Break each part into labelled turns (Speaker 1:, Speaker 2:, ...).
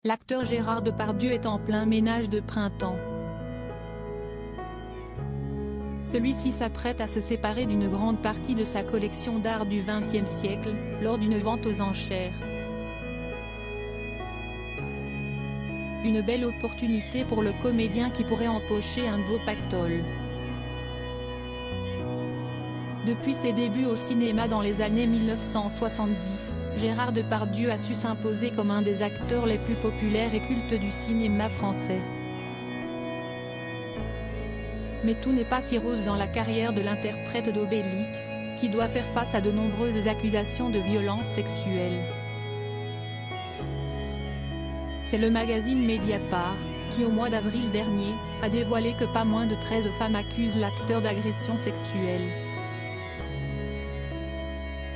Speaker 1: L'acteur Gérard Depardieu est en plein ménage de printemps. Celui-ci s'apprête à se séparer d'une grande partie de sa collection d'art du XXe siècle, lors d'une vente aux enchères. Une belle opportunité pour le comédien qui pourrait empocher un beau pactole. Depuis ses débuts au cinéma dans les années 1970, Gérard Depardieu a su s'imposer comme un des acteurs les plus populaires et cultes du cinéma français. Mais tout n'est pas si rose dans la carrière de l'interprète d'Obélix, qui doit faire face à de nombreuses accusations de violences sexuelles. C'est le magazine Mediapart, qui au mois d'avril dernier, a dévoilé que pas moins de 13 femmes accusent l'acteur d'agression sexuelle.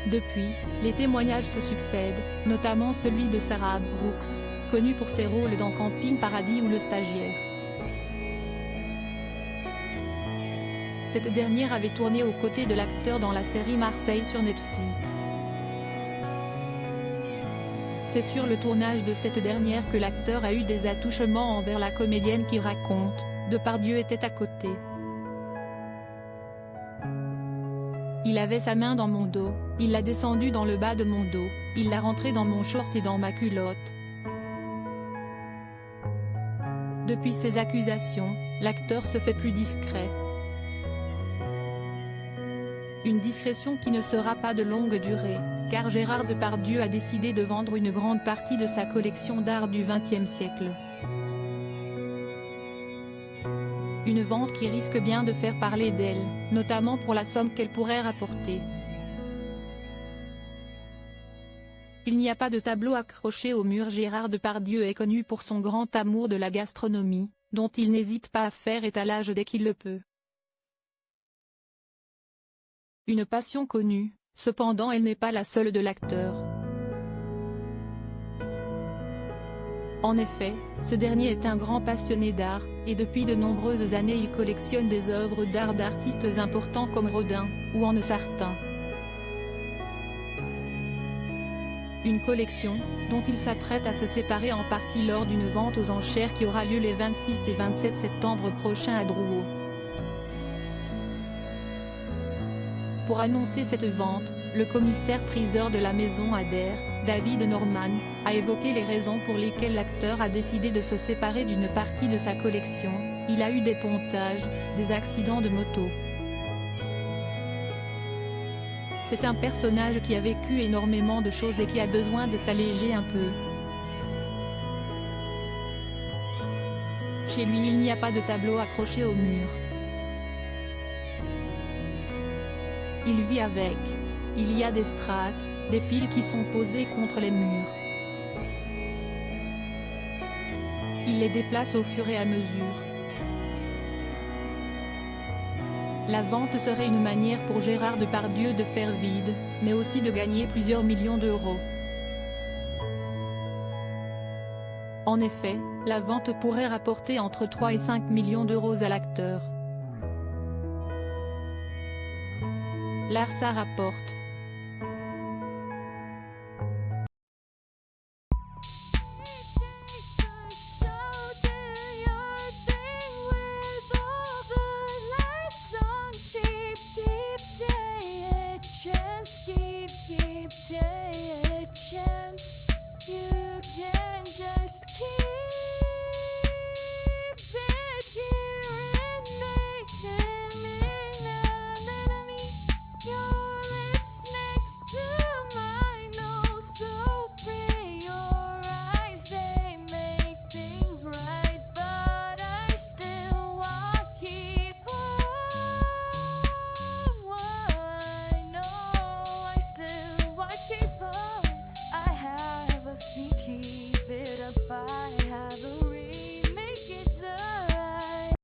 Speaker 1: Depuis, les témoignages se succèdent, notamment celui de Sarah Brooks, connue pour ses rôles dans Camping Paradis ou Le Stagiaire. Cette dernière avait tourné aux côtés de l'acteur dans la série Marseille sur Netflix. C'est sur le tournage de cette dernière que l'acteur a eu des attouchements envers la comédienne qui raconte « Depardieu était à côté. Il avait sa main dans mon dos, il l'a descendu dans le bas de mon dos, il l'a rentré dans mon short et dans ma culotte ». Depuis ces accusations, l'acteur se fait plus discret. Une discrétion qui ne sera pas de longue durée, car Gérard Depardieu a décidé de vendre une grande partie de sa collection d'art du XXe siècle. Une vente qui risque bien de faire parler d'elle, notamment pour la somme qu'elle pourrait rapporter. Il n'y a pas de tableau accroché au mur. Gérard Depardieu est connu pour son grand amour de la gastronomie, dont il n'hésite pas à faire étalage dès qu'il le peut. Une passion connue, cependant elle n'est pas la seule de l'acteur. En effet, ce dernier est un grand passionné d'art, et depuis de nombreuses années il collectionne des œuvres d'art d'artistes importants comme Rodin, ou Anne Sartin. Une collection, dont il s'apprête à se séparer en partie lors d'une vente aux enchères qui aura lieu les 26 et 27 septembre prochains à Drouot. Pour annoncer cette vente, le commissaire-priseur de la maison Adair, David Norman, a évoqué les raisons pour lesquelles l'acteur a décidé de se séparer d'une partie de sa collection. Il a eu des pontages, des accidents de moto. C'est un personnage qui a vécu énormément de choses et qui a besoin de s'alléger un peu. Chez lui il n'y a pas de tableau accroché au mur. Il vit avec. Il y a des strates, des piles qui sont posées contre les murs. Il les déplace au fur et à mesure. La vente serait une manière pour Gérard Depardieu de faire vide, mais aussi de gagner plusieurs millions d'euros. En effet, la vente pourrait rapporter entre 3 et 5 millions d'euros à l'acteur. L'ARSA rapporte.